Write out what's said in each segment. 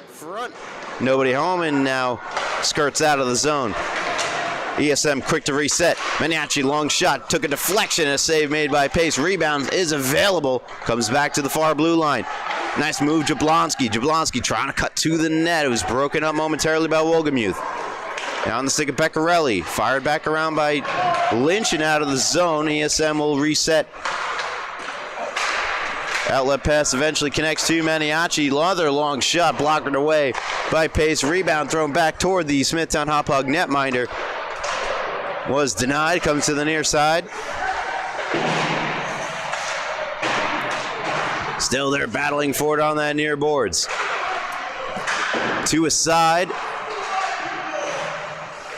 Front. Nobody home, and now skirts out of the zone. ESM quick to reset. Maniaci long shot, took a deflection, a save made by Pace. Rebound is available, comes back to the far blue line. Nice move, Jablonski. Jablonski trying to cut to the net. It was broken up momentarily by Wolgamuth. Now on the stick of Beccarelli, fired back around by Lynch and out of the zone. ESM will reset. Outlet pass eventually connects to Maniaci. Another long shot blocked away by Pace. Rebound thrown back toward the Smithtown Hauppauge netminder. Was denied, comes to the near side. Still they're battling for it on that near boards. To a side.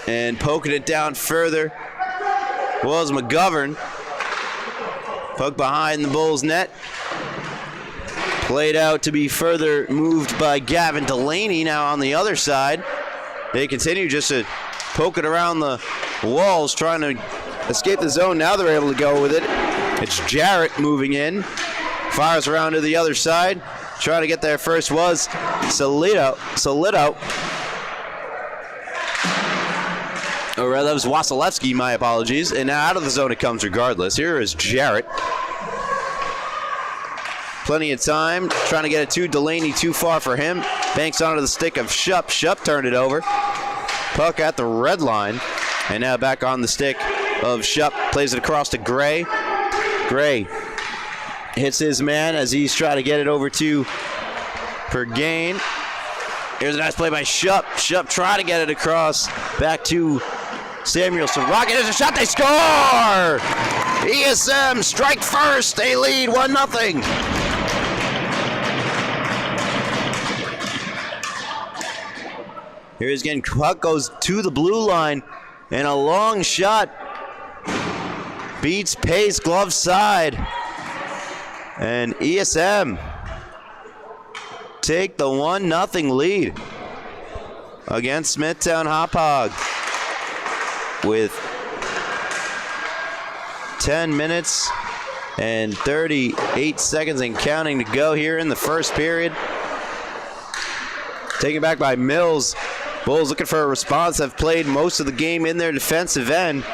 And poking it down further was McGovern. Poked behind the Bulls net. Played out to be further moved by Gavin Delaney. Now on the other side, they continue just to poke it around the walls, trying to escape the zone. Now they're able to go with it. It's Jarrett moving in. Fires around to the other side. Trying to get there first was Solito. Or rather, that was Wasilewski, my apologies. And now out of the zone it comes regardless. Here is Jarrett. Plenty of time, trying to get it to Delaney, too far for him. Banks onto the stick of Shupp. Shupp turned it over. Puck at the red line. And now back on the stick of Shupp. Plays it across to Gray. Gray hits his man as he's trying to get it over to Pergain. Here's a nice play by Shupp. Shupp trying to get it across. Back to Samuelson. Rocket, there's a shot, they score! ESM strike first, they lead 1-0. Here's again, puck goes to the blue line, and a long shot beats Pace, glove side. And ESM take the 1-0 lead against Smithtown Hauppauge with 10 minutes and 38 seconds and counting to go here in the first period. Taken back by Mills. Bulls looking for a response. Have played most of the game in their defensive end.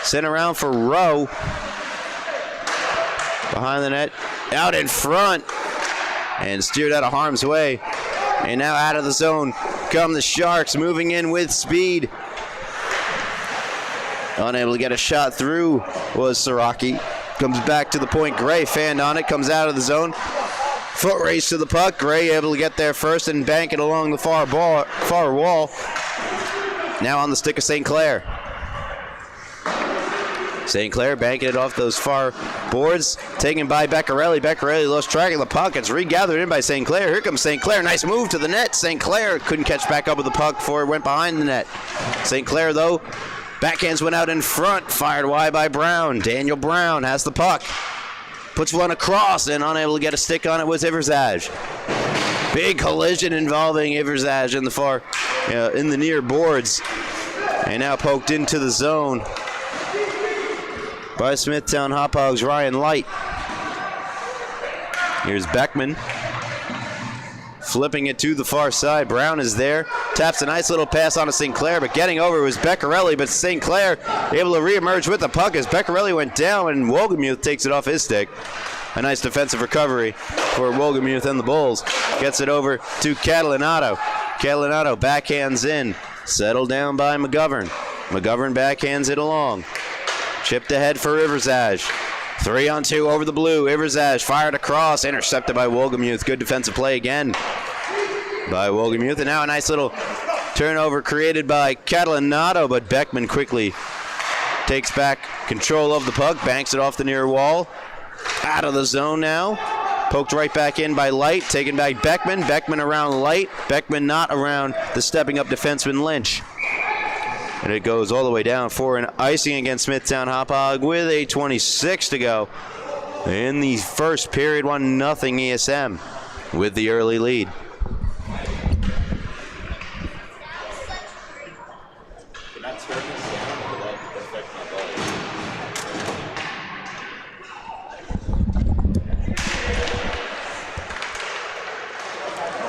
Sent around for Rowe. Behind the net, out in front, and steered out of harm's way. And now out of the zone come the Sharks, moving in with speed. Unable to get a shot through was Siraki. Comes back to the point. Gray fanned on it, comes out of the zone. Foot race to the puck. Gray able to get there first and bank it along the far wall. Now on the stick of St. Clair. St. Clair banking it off those far boards. Taken by Beccarelli. Beccarelli lost track of the puck. It's regathered in by St. Clair. Here comes St. Clair. Nice move to the net. St. Clair couldn't catch back up with the puck before it went behind the net. St. Clair, though, backhands went out in front. Fired wide by Brown. Daniel Brown has the puck. Puts one across and unable to get a stick on it was Iverzage. Big collision involving Iverzage in the far, in the near boards. And now poked into the zone by Smithtown Hauppauge's Ryan Light. Here's Beckman. Flipping it to the far side. Brown is there. Taps a nice little pass on to St. Clair, but getting over was Beccarelli, but St. Clair able to reemerge with the puck as Beccarelli went down and Wohlgemuth takes it off his stick. A nice defensive recovery for Wohlgemuth and the Bulls. Gets it over to Catalinato. Catalinato backhands in. Settled down by McGovern. McGovern backhands it along. Chipped ahead for Iverzage. 3-on-2 over the blue. Iverzage fired across. Intercepted by Wohlgemuth. Good defensive play again by Wohlgemuth. And now a nice little turnover created by Catalinato, but Beckman quickly takes back control of the puck. Banks it off the near wall. Out of the zone now. Poked right back in by Light. Taken by Beckman. Beckman around Light. Beckman not around the stepping up defenseman Lynch. And it goes all the way down for an icing against Smithtown Hauppauge with a 26 to go in the first period. 1-0 ESM with the early lead.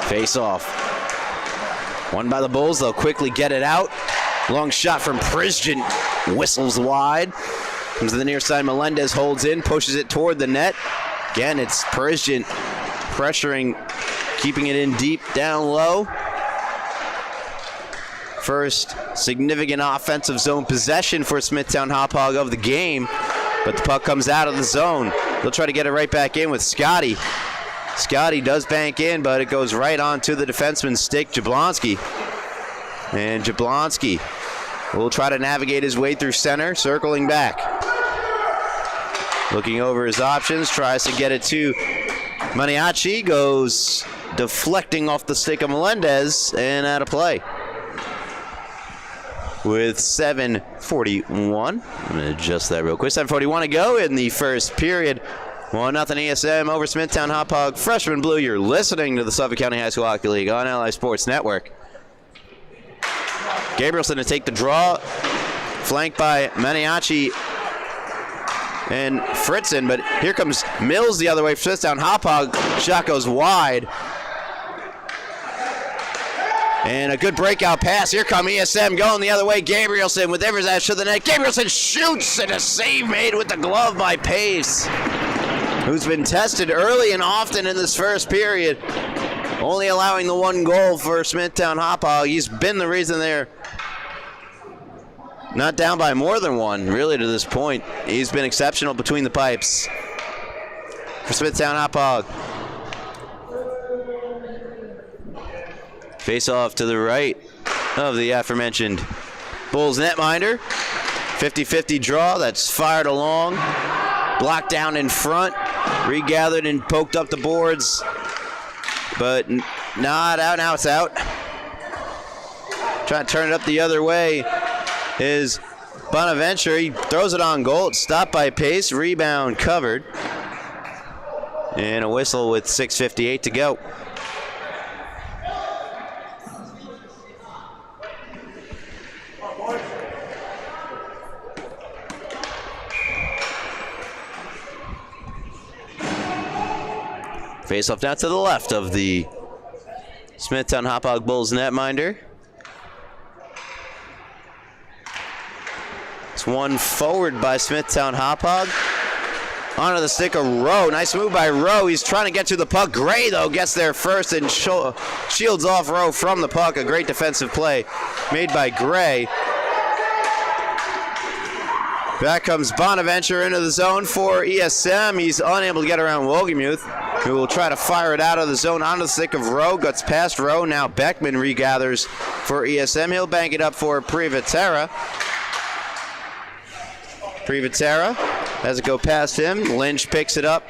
Face off. Won by the Bulls. They'll quickly get it out. Long shot from Prisgent. Whistles wide. Comes to the near side. Melendez holds in. Pushes it toward the net. Again, it's Prisgent pressuring. Keeping it in deep. Down low. First significant offensive zone possession for Smithtown Hauppauge of the game. But the puck comes out of the zone. They'll try to get it right back in with Scotty. Scotty does bank in, but it goes right onto the defenseman's stick, Jablonski. And Jablonski will try to navigate his way through center, circling back. Looking over his options, tries to get it to Maniaci, goes deflecting off the stick of Melendez and out of play. With 7:41, I'm going to adjust that real quick. 7:41 to go in the first period. 1-0 ESM over Smithtown Hauppauge. Freshman Blue, you're listening to the Suffolk County High School Hockey League on LI Sports Network. Gabrielson to take the draw, flanked by Maniaci and Fritzen, but here comes Mills the other way for Smithtown Hauppauge. Shot goes wide. And a good breakout pass. Here come ESM going the other way. Gabrielson with Iverzage to the net. Gabrielson shoots and a save made with the glove by Pace, who's been tested early and often in this first period, only allowing the one goal for Smithtown Hauppauge. He's been the reason they're not down by more than one, really, to this point. He's been exceptional between the pipes for Smithtown Hauppauge. Face off to the right of the aforementioned Bulls netminder. 50-50 draw. That's fired along. Blocked down in front. Regathered and poked up the boards. But not out. Now it's out. Trying to turn it up the other way is Bonaventure. He throws it on goal. It's stopped by Pace. Rebound covered. And a whistle with 6:58 to go. Face off now to the left of the Smithtown Hauppauge Bulls netminder. It's one forward by Smithtown Hauppauge. Onto the stick of Rowe. Nice move by Rowe. He's trying to get to the puck. Gray, though, gets there first and shields off Rowe from the puck. A great defensive play made by Gray. Back comes Bonaventure into the zone for ESM. He's unable to get around Wogemuth, who will try to fire it out of the zone onto the stick of Rowe. Gets past Rowe. Now Beckman regathers for ESM. He'll bank it up for Privatera. Privatera has it go past him. Lynch picks it up.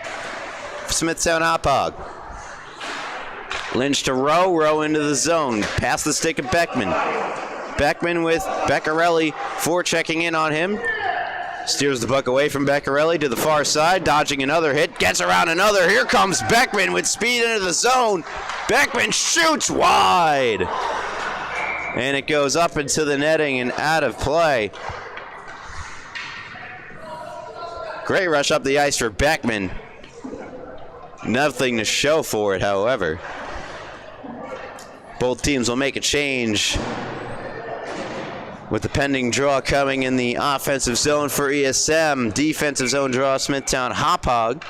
Smithtown Hauppauge. Lynch to Rowe. Rowe into the zone. Past the stick of Beckman. Beckman with Beccarelli forechecking in on him. Steers the puck away from Beccarelli to the far side, dodging another hit, gets around another. Here comes Beckman with speed into the zone. Beckman shoots wide. And it goes up into the netting and out of play. Great rush up the ice for Beckman. Nothing to show for it, however. Both teams will make a change with the pending draw coming in the offensive zone for ESM. Defensive zone draw, Smithtown Hauppauge.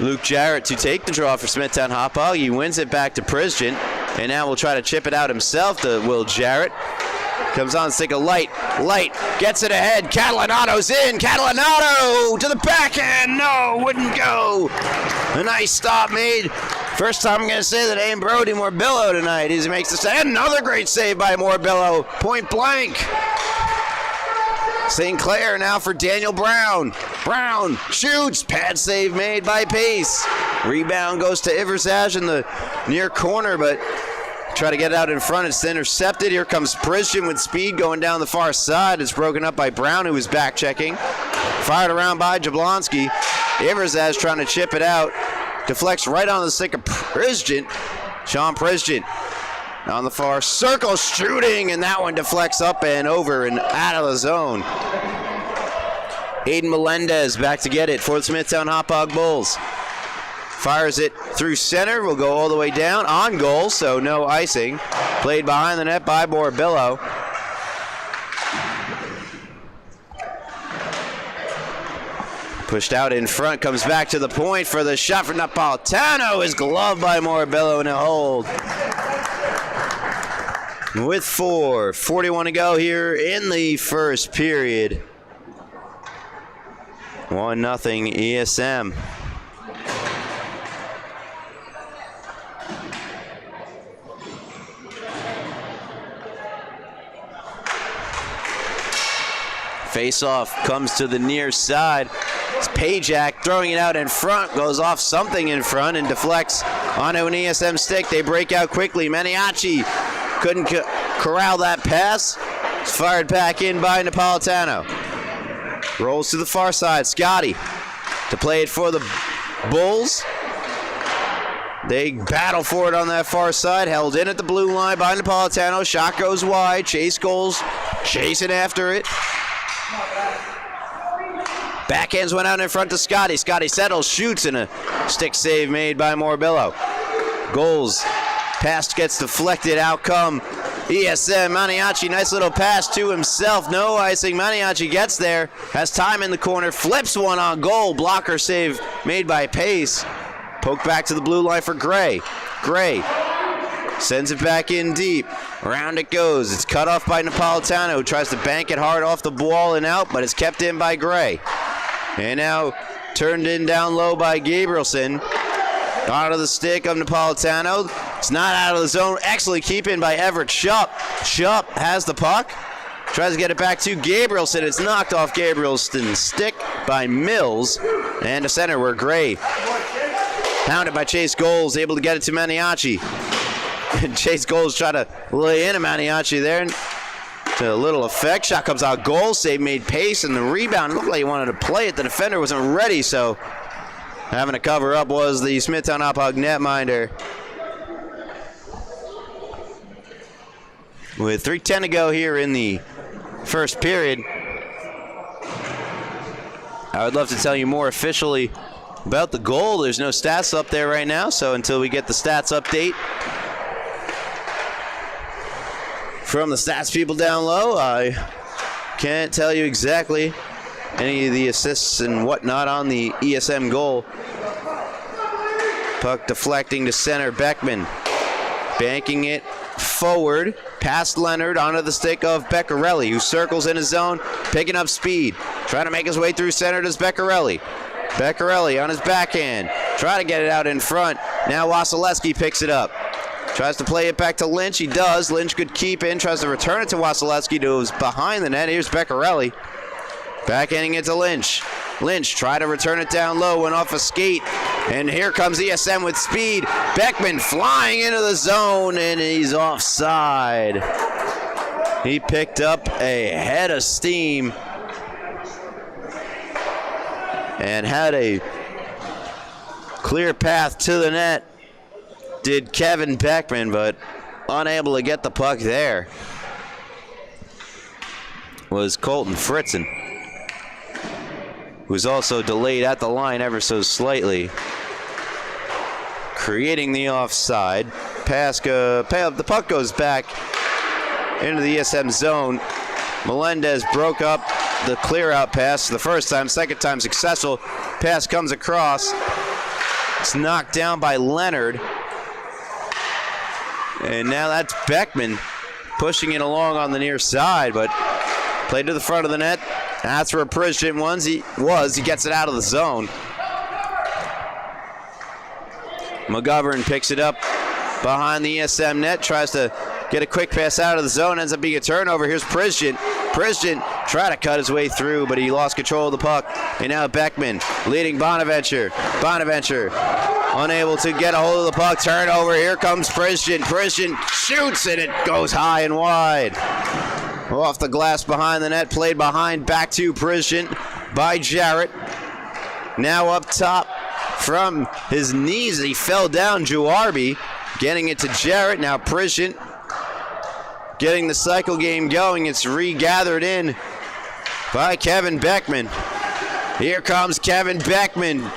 Luke Jarrett to take the draw for Smithtown Hauppauge. He wins it back to Prisgent, and now will try to chip it out himself to Will Jarrett. Comes on, stick of Light. Light gets it ahead. Catalanato's in. Catalanato to the backhand. No, wouldn't go. A nice stop made. First time I'm going to say the name Brody Morbillo tonight. He makes the save. Another great save by Morbillo. Point blank. St. Clair now for Daniel Brown. Brown shoots. Pad save made by Pace. Rebound goes to Iversage in the near corner, but try to get it out in front. It's intercepted. Here comes Prisgent with speed going down the far side. It's broken up by Brown, who was back checking. Fired around by Jablonski. Iversage trying to chip it out. Deflects right on the stick of Prisgent. Sean Prisgent on the far circle shooting, and that one deflects up and over and out of the zone. Aiden Melendez back to get it for the Smithtown Hauppauge Bulls. Fires it through center, will go all the way down, on goal, so no icing. Played behind the net by Morbillo. Pushed out in front, comes back to the point for the shot for Napolitano. Is gloved by Morbillo and a hold. With 4:41 to go here in the first period. 1-0 ESM. Face-off comes to the near side. It's Pajak throwing it out in front, goes off something in front and deflects onto an ESM stick. They break out quickly. Maniaci couldn't corral that pass. It's fired back in by Napolitano. Rolls to the far side. Scotty to play it for the Bulls. They battle for it on that far side. Held in at the blue line by Napolitano. Shot goes wide. Chase goals chasing after it. Backhands went out in front to Scotty. Scotty settles, shoots, and a stick save made by Morbillo. Goals. Pass gets deflected. Out come ESM. Maniaci, nice little pass to himself. No icing. Maniaci gets there. Has time in the corner. Flips one on goal. Blocker save made by Pace. Poke back to the blue line for Gray. Gray sends it back in deep. Around it goes. It's cut off by Napolitano, who tries to bank it hard off the wall and out, but it's kept in by Gray. And now turned in down low by Gabrielson. Out of the stick of Napolitano. It's not out of the zone. Excellent keep in by Everett Shupp. Shupp has the puck. Tries to get it back to Gabrielson. It's knocked off Gabrielson's stick by Mills. And to center where Gray, pounded by Chase Goals, able to get it to Maniaci. Chase Goals try to lay in a Maniaci there. To a little effect. Shot comes out. Goal save made Pace, and the rebound looked like he wanted to play it. The defender wasn't ready, so having to cover up was the Smithtown Hauppauge netminder. With 3:10 to go here in the first period. I would love to tell you more officially about the goal. There's no stats up there right now, so until we get the stats update from the stats people down low. I can't tell you exactly any of the assists and whatnot on the ESM goal. Puck deflecting to center. Beckman banking it forward past Leonard onto the stick of Beccarelli, who circles in his zone, picking up speed. Trying to make his way through center does Beccarelli. Beccarelli on his backhand. Try to get it out in front. Now Wasilewski picks it up. Tries to play it back to Lynch. He does. Lynch could keep in. Tries to return it to Wasilewski, who was behind the net. Here's Beccarelli. Backhanding it to Lynch. Lynch tried to return it down low. Went off a skate. And here comes ESM with speed. Beckman flying into the zone, and he's offside. He picked up a head of steam and had a clear path to the net. Did Kevin Beckman, but unable to get the puck there was Colton Fritzen, who's also delayed at the line ever so slightly, creating the offside. The puck goes back into the ESM zone. Melendez broke up the clear-out pass the first time. Second time successful. Pass comes across. It's knocked down by Leonard. And now that's Beckman pushing it along on the near side, but played to the front of the net. That's where Prizhin was. He gets it out of the zone. McGovern picks it up behind the ESM net, tries to get a quick pass out of the zone, ends up being a turnover. Here's Prizhin. Prizhin tried to cut his way through, but he lost control of the puck. And now Beckman leading Bonaventure. Bonaventure unable to get a hold of the puck. Turnover. Here comes Prizhin. Prizhin shoots, and it goes high and wide. Off the glass behind the net, played behind, back to Prizhin by Jarrett. Now up top from his knees, he fell down. Juarbi getting it to Jarrett. Now Prizhin getting the cycle game going. It's regathered in by Kevin Beckman. Here comes Kevin Beckman.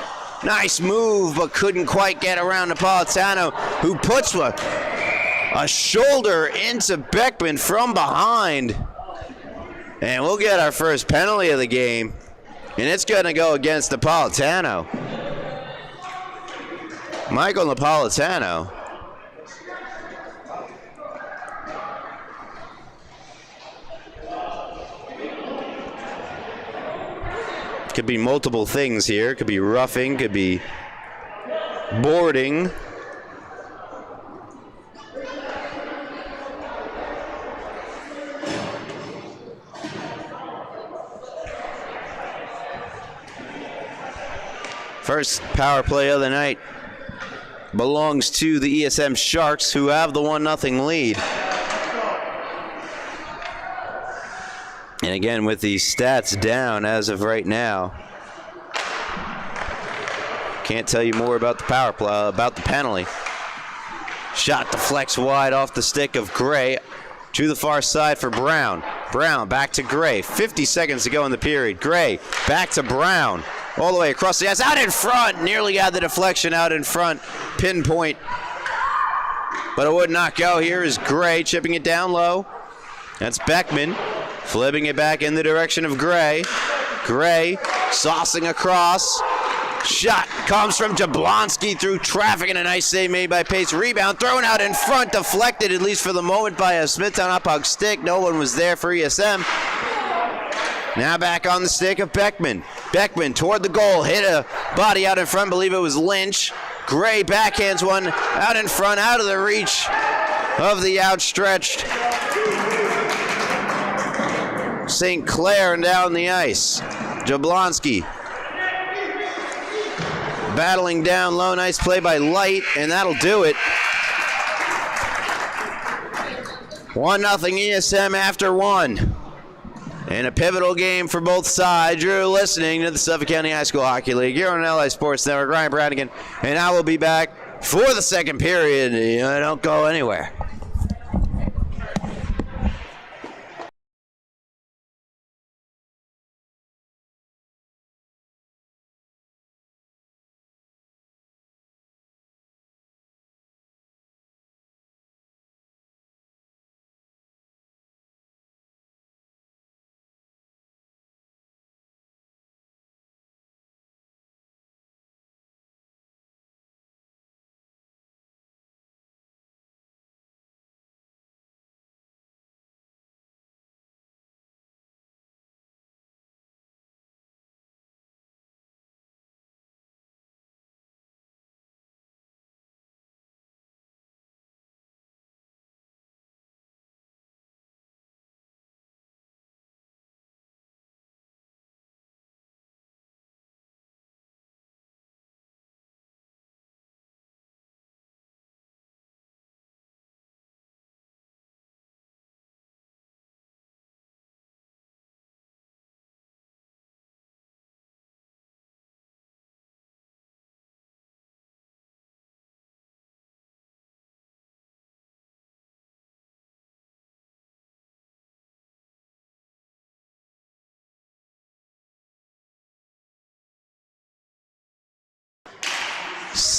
Nice move, but couldn't quite get around Napolitano, who puts a shoulder into Beckman from behind. And we'll get our first penalty of the game, and it's going to go against Napolitano. Michael Napolitano. Could be multiple things here. Could be roughing, could be boarding. First power play of the night belongs to the ESM Sharks, who have the 1-0 lead. And again, with the stats down as of right now, can't tell you more about the power play, about the penalty. Shot deflects wide off the stick of Gray to the far side for Brown. Brown back to Gray. 50 seconds to go in the period. Gray back to Brown. All the way across the ice. Out in front. Nearly got the deflection out in front. Pinpoint. But it would not go. Here is Gray chipping it down low. That's Beckman. Flipping it back in the direction of Gray. Gray saucing across. Shot comes from Jablonski through traffic, and a nice save made by Pace. Rebound thrown out in front, deflected at least for the moment by a Smithtown Hauppauge stick. No one was there for ESM. Now back on the stick of Beckman. Beckman toward the goal, hit a body out in front, believe it was Lynch. Gray backhands one out in front, out of the reach of the outstretched St. Clair and down the ice. Jablonski battling down low. Nice play by Light, and that'll do it. 1-0 ESM after one. And a pivotal game for both sides. You're listening to the Suffolk County High School Hockey League here on LA Sports Network. Ryan Bradigan, and I will be back for the second period. Don't go anywhere.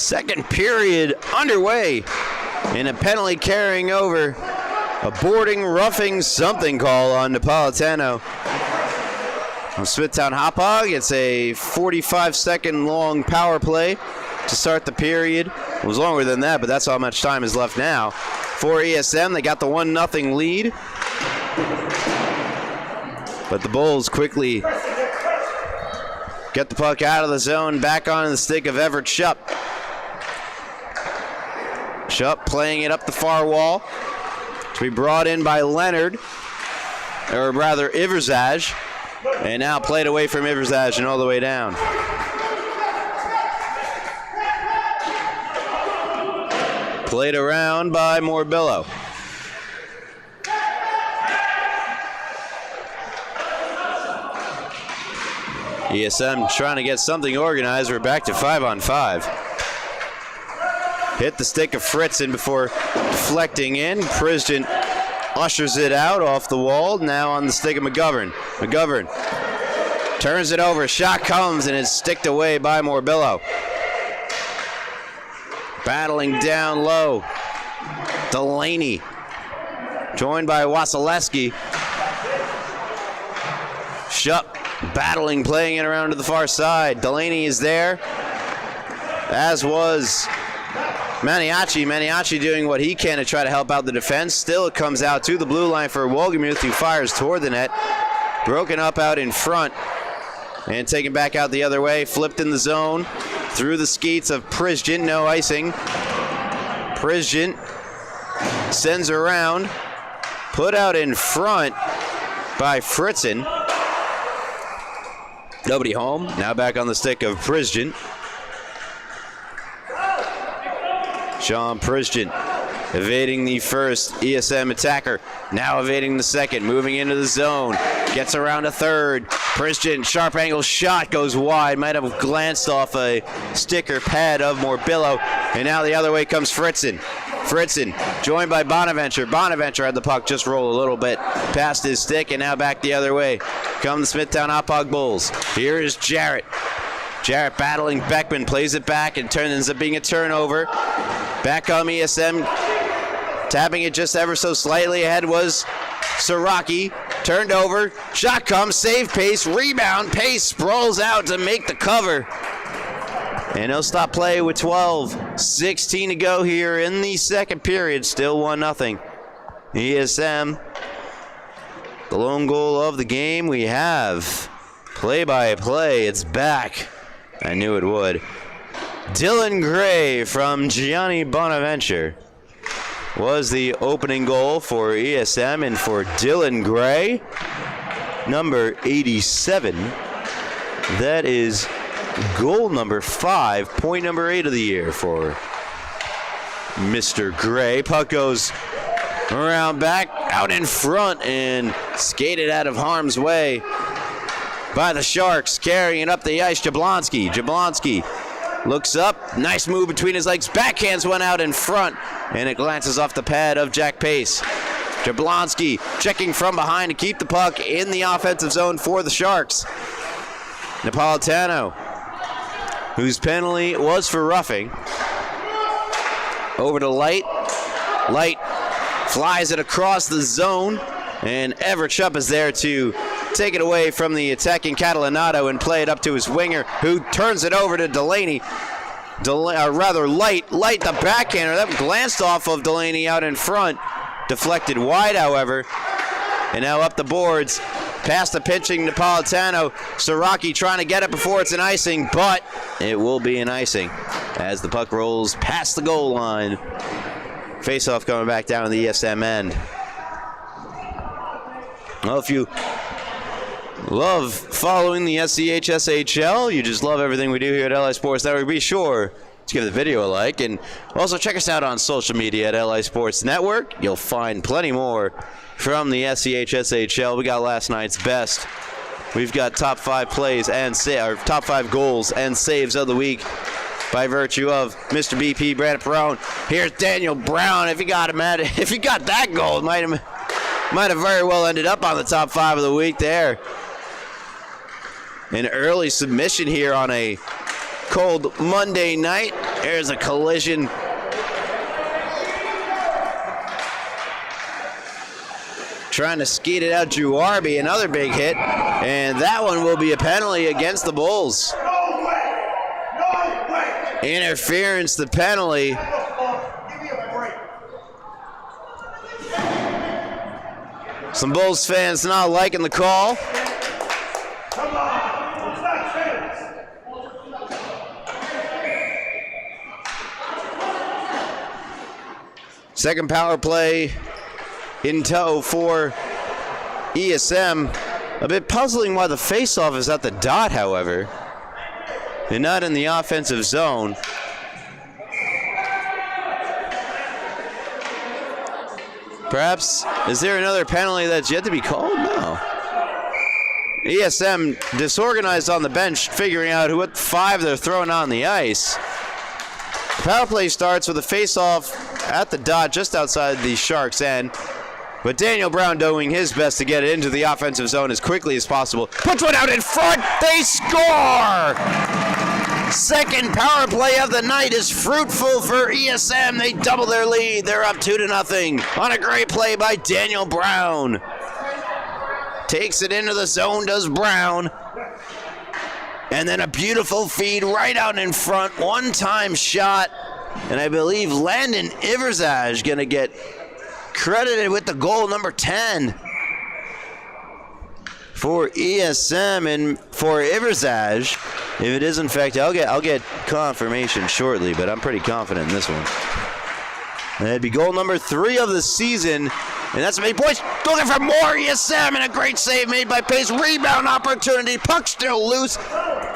Second period underway, and a penalty carrying over. A boarding, roughing, something call on Napolitano. From Smithtown Hauppauge, it's a 45-second long power play to start the period. It was longer than that, but that's how much time is left now. For ESM, they got the 1-0 lead. But the Bulls quickly get the puck out of the zone, back on the stick of Everett Schupp. Schupp playing it up the far wall. To be brought in by Leonard, or rather Iverzaj, and now played away from Iverzaj and all the way down. Played around by Morbillo. ESM trying to get something organized. We're back to 5-on-5. Hit the stick of Fritzen before deflecting in. Prisden ushers it out off the wall. Now on the stick of McGovern. McGovern turns it over. Shot comes and is sticked away by Morbillo. Battling down low. Delaney joined by Wasilewski. Schupp battling, playing it around to the far side. Delaney is there, as was Maniaci. Maniaci doing what he can to try to help out the defense. Still it comes out to the blue line for Wolgemuth, who fires toward the net. Broken up out in front and taken back out the other way. Flipped in the zone through the skeets of Prisden. No icing. Prisden sends around. Put out in front by Fritzen. Nobody home. Now back on the stick of Prisden. Sean Prisden evading the first ESM attacker. Now evading the second. Moving into the zone. Gets around a third. Prisden, sharp angle shot, goes wide. Might have glanced off a sticker pad of Morbillo. And now the other way comes Fritzen. Fritzen joined by Bonaventure. Bonaventure had the puck just roll a little bit past his stick, and now back the other way come the Smithtown Hauppauge Bulls. Here is Jarrett. Jarrett battling Beckman, plays it back and ends up being a turnover. Back on ESM, tapping it just ever so slightly ahead was Siraki. Turned over, shot comes, save Pace, rebound, Pace sprawls out to make the cover. And he'll stop play with 12:16 to go here in the second period. Still 1-0. ESM, the lone goal of the game. We have play-by-play. It's back. I knew it would. Dylan Gray from Gianni Bonaventure was the opening goal for ESM, and for Dylan Gray, number 87, that is goal number 5, point number 8 of the year for Mr. Gray. Puck goes around back, out in front, and skated out of harm's way by the Sharks. Carrying it up the ice, Jablonski. Jablonski looks up, nice move between his legs, backhands one out in front, and it glances off the pad of Jack Pace. Jablonski checking from behind to keep the puck in the offensive zone for the Sharks. Napolitano, whose penalty was for roughing. Over to Light. Light flies it across the zone, and Everett Schupp is there to take it away from the attacking Catalanato and play it up to his winger, who turns it over to Delaney. Light the backhander. That glanced off of Delaney out in front. Deflected wide, however. And now up the boards. Past the pitching Napolitano. Siraki trying to get it before it's an icing, but it will be an icing as the puck rolls past the goal line. Face-off coming back down to the ESM end. Well, if you love following the SCHSHL, you just love everything we do here at LI Sports Network, be sure to give the video a like, and also check us out on social media at LI Sports Network. You'll find plenty more from the SCHSHL. We got last night's best. We've got top 5 plays and top 5 goals and saves of the week by virtue of Mr. BP, Brandon Perrone. Here's Daniel Brown. If you got him if you got that goal, it might have very well ended up on the top 5 of the week there. An early submission here on a cold Monday night. There's a collision. Trying to skate it out, Drew Arby, another big hit, and that one will be a penalty against the Bulls. No way! No way! Interference, the penalty. Some Bulls fans not liking the call. Come on! It's not fair. Second power play in tow for ESM. A bit puzzling why the faceoff is at the dot, however, and not in the offensive zone. Perhaps, is there another penalty that's yet to be called? No. ESM disorganized on the bench, figuring out what 5 they're throwing on the ice. The power play starts with a face-off at the dot just outside the Sharks' end. But Daniel Brown doing his best to get it into the offensive zone as quickly as possible. Puts one out in front. They score! Second power play of the night is fruitful for ESM. They double their lead. They're up 2-0 on a great play by Daniel Brown. Takes it into the zone, does Brown. And then a beautiful feed right out in front. One-time shot. And I believe Landon Iversage going to get credited with the goal number 10 for ESM. And for Iversage, if it is in fact, I'll get confirmation shortly, but I'm pretty confident in this one. That'd be goal number 3 of the season. And that's made boys looking for more ESM, and a great save made by Pace. Rebound opportunity. Puck still loose.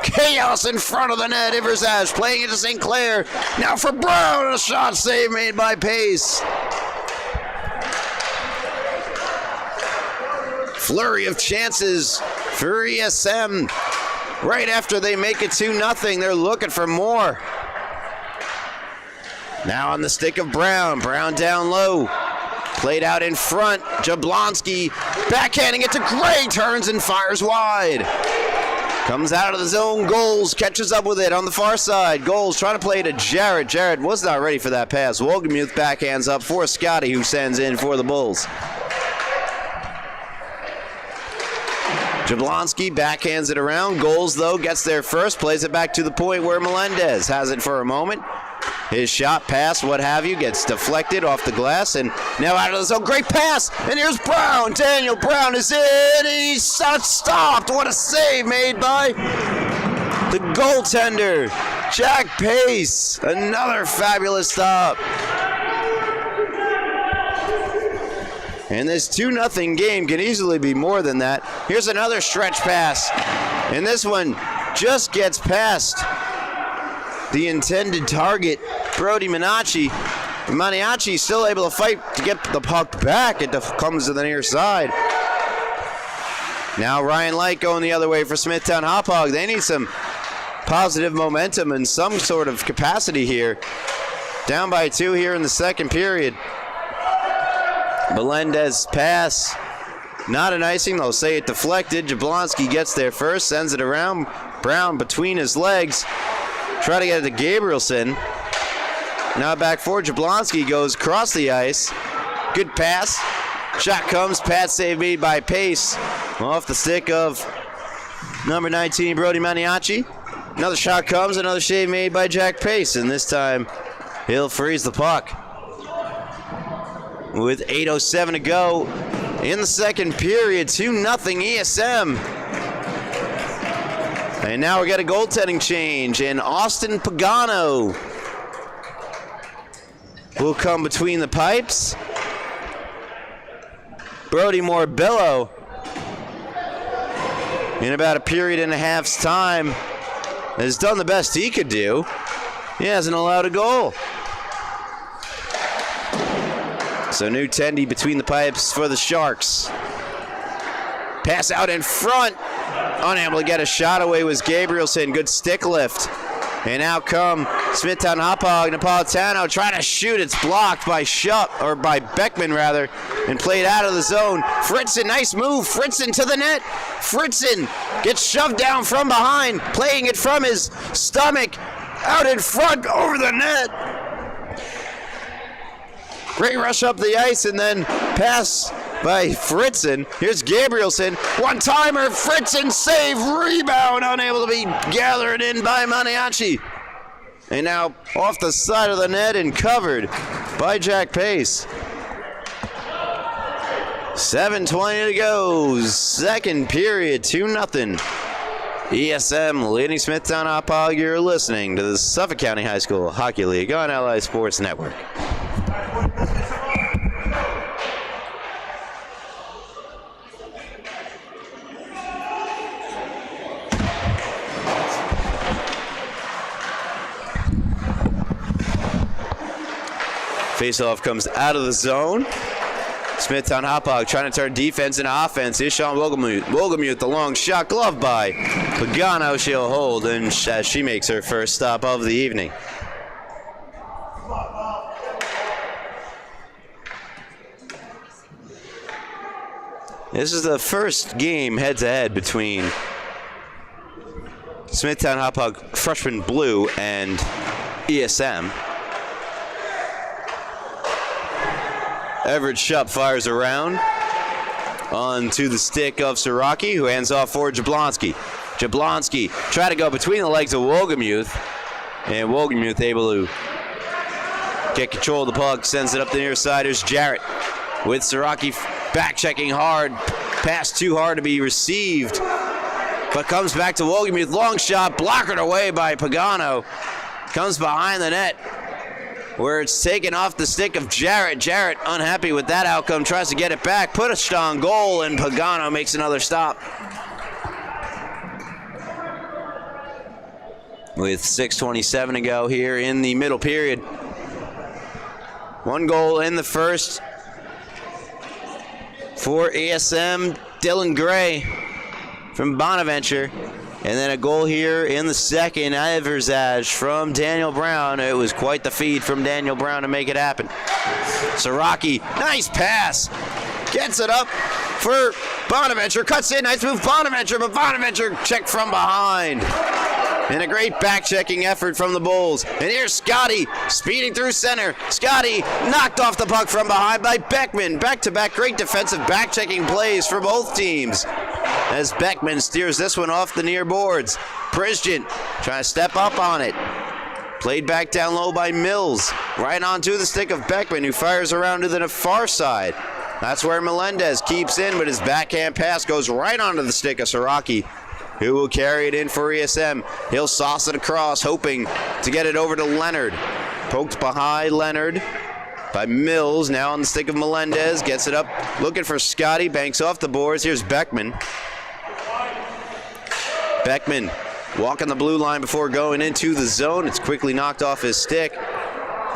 Chaos in front of the net. Iversage playing it to St. Clair. Now for Brown. A shot save made by Pace. Flurry of chances for ESM. Right after they make it 2-0, they're looking for more. Now on the stick of Brown. Brown down low. Played out in front. Jablonski backhanding it to Gray. Turns and fires wide. Comes out of the zone. Goals catches up with it on the far side. Goals trying to play to Jared. Jared was not ready for that pass. Wohlgemuth backhands up for Scotty, who sends in for the Bulls. Jablonski backhands it around. Goals, though, gets there first. Plays it back to the point where Melendez has it for a moment. His shot, pass, what have you, gets deflected off the glass, and now out of the zone. Great pass, and here's Brown. Daniel Brown is in, and he's not stopped. What a save made by the goaltender, Jack Pace. Another fabulous stop. And this 2-0 game can easily be more than that. Here's another stretch pass, and this one just gets past the intended target, Brody Maniaci. Maniaci still able to fight to get the puck back. It comes to the near side. Now Ryan Light going the other way for Smithtown Hauppauge. They need some positive momentum and some sort of capacity here. Down by 2 here in the second period. Melendez pass. Not an icing, they'll say it deflected. Jablonski gets there first, sends it around. Brown between his legs. Try to get it to Gabrielson. Now back for Jablonski, goes across the ice. Good pass. Shot comes, pass save made by Pace. Off the stick of number 19, Brody Maniaci. Another shot comes, another save made by Jack Pace, and this time he'll freeze the puck. With 8:07 to go in the second period, 2-0 ESM. And now we got a goaltending change, and Austin Pagano will come between the pipes. Brody Morbillo, in about a period and a half's time, has done the best he could do. He hasn't allowed a goal. So new Tendy between the pipes for the Sharks. Pass out in front. Unable to get a shot away was Gabrielson. Good stick lift. And out come Smithtown Hauppauge. Napolitano trying to shoot. It's blocked by by Beckman rather, and played out of the zone. Fritzen, nice move. Fritzen to the net. Fritzen gets shoved down from behind, playing it from his stomach, out in front, over the net. Great rush up the ice, and then pass by Fritzen. Here's Gabrielson. One-timer, Fritzen save, rebound, unable to be gathered in by Maniaci. And now off the side of the net and covered by Jack Pace. 7:20 to go. Second period, 2-0. ESM leading Smithtown Hauppauge. You're listening to the Suffolk County High School Hockey League on LI Sports Network. Faceoff comes out of the zone. Smithtown Hauppauge trying to turn defense into offense. Here's Sean Wogelmuth, the long shot, glove by Pagano. She'll hold, and as she makes her first stop of the evening. This is the first game head-to-head between Smithtown Hauppauge freshman blue and ESM. Everett Shupp fires around onto the stick of Siraki, who hands off for Jablonski. Jablonski try to go between the legs of Wogelmuth, and Wogelmuth able to get control of the puck, sends it up the near side. There's Jarrett with Siraki back checking hard, pass too hard to be received, but comes back to Wogelmuth. Long shot, blockered away by Pagano. Comes behind the net, where it's taken off the stick of Jarrett. Jarrett, unhappy with that outcome, tries to get it back, pushed on goal, and Pagano makes another stop. With 6:27 to go here in the middle period. One goal in the first for ASM, Dylan Gray from Bonaventure. And then a goal here in the second, Everzage from Daniel Brown. It was quite the feed from Daniel Brown to make it happen. Siraki, nice pass. Gets it up for Bonaventure. Cuts in, nice move Bonaventure, but Bonaventure checked from behind. And a great back-checking effort from the Bulls. And here's Scotty speeding through center. Scotty knocked off the puck from behind by Beckman. Back-to-back great defensive back-checking plays for both teams, as Beckman steers this one off the near boards. Prisgent trying to step up on it. Played back down low by Mills. Right onto the stick of Beckman, who fires around to the far side. That's where Melendez keeps in, but his backhand pass goes right onto the stick of Siraki, who will carry it in for ESM. He'll sauce it across, hoping to get it over to Leonard. Poked behind Leonard by Mills, now on the stick of Melendez. Gets it up, looking for Scotty, banks off the boards. Here's Beckman. Beckman walking the blue line before going into the zone. It's quickly knocked off his stick.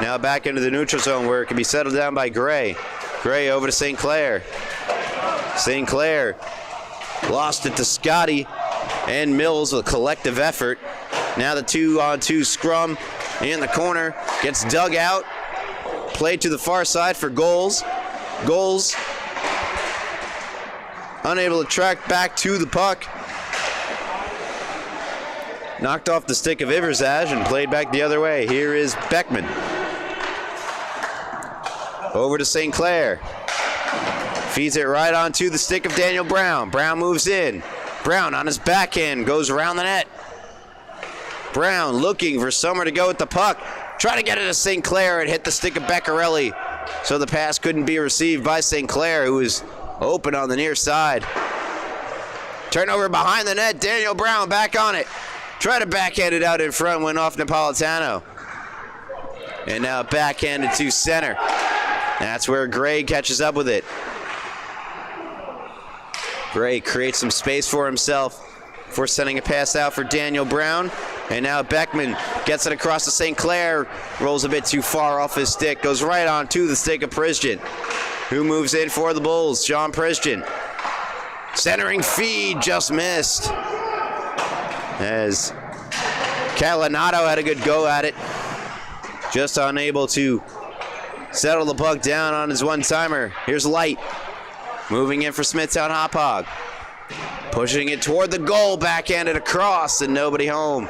Now back into the neutral zone, where it can be settled down by Gray. Gray over to St. Clair. St. Clair lost it to Scotty and Mills with a collective effort. Now the 2-on-2 scrum in the corner. Gets dug out. Played to the far side for Goals. Goals unable to track back to the puck. Knocked off the stick of Iverzaj and played back the other way. Here is Beckman. Over to St. Clair. Feeds it right onto the stick of Daniel Brown. Brown moves in. Brown on his backhand goes around the net. Brown looking for somewhere to go with the puck. Try to get it to St. Clair and hit the stick of Beccarelli. So the pass couldn't be received by St. Clair, who is open on the near side. Turnover behind the net. Daniel Brown back on it. Try to backhand it out in front, went off Napolitano. And now backhanded to center. That's where Gray catches up with it. Gray creates some space for himself before sending a pass out for Daniel Brown. And now Beckman gets it across to St. Clair. Rolls a bit too far off his stick. Goes right on to the stick of Prisgent, who moves in for the Bulls. Sean Prisgent. Centering feed just missed, as Calinato had a good go at it. Just unable to settle the puck down on his one-timer. Here's Light. Moving in for Smithtown Hauppauge. Pushing it toward the goal, backhanded across, and nobody home.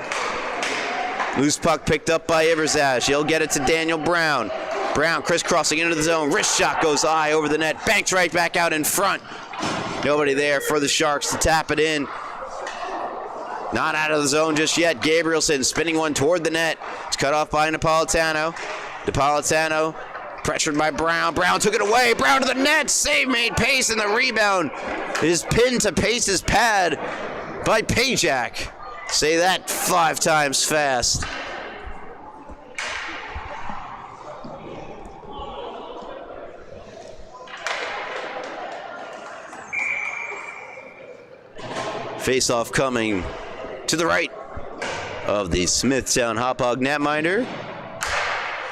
Loose puck picked up by Iverzash. He'll get it to Daniel Brown. Brown crisscrossing into the zone. Wrist shot goes high over the net. Banks right back out in front. Nobody there for the Sharks to tap it in. Not out of the zone just yet. Gabrielson spinning one toward the net. It's cut off by Napolitano. Napolitano pressured by Brown. Brown took it away. Brown to the net. Save made. Pace, and the rebound is pinned to Pace's pad by Pajak. Say that 5 times fast. Face-off coming to the right of the Smithtown Hauppauge netminder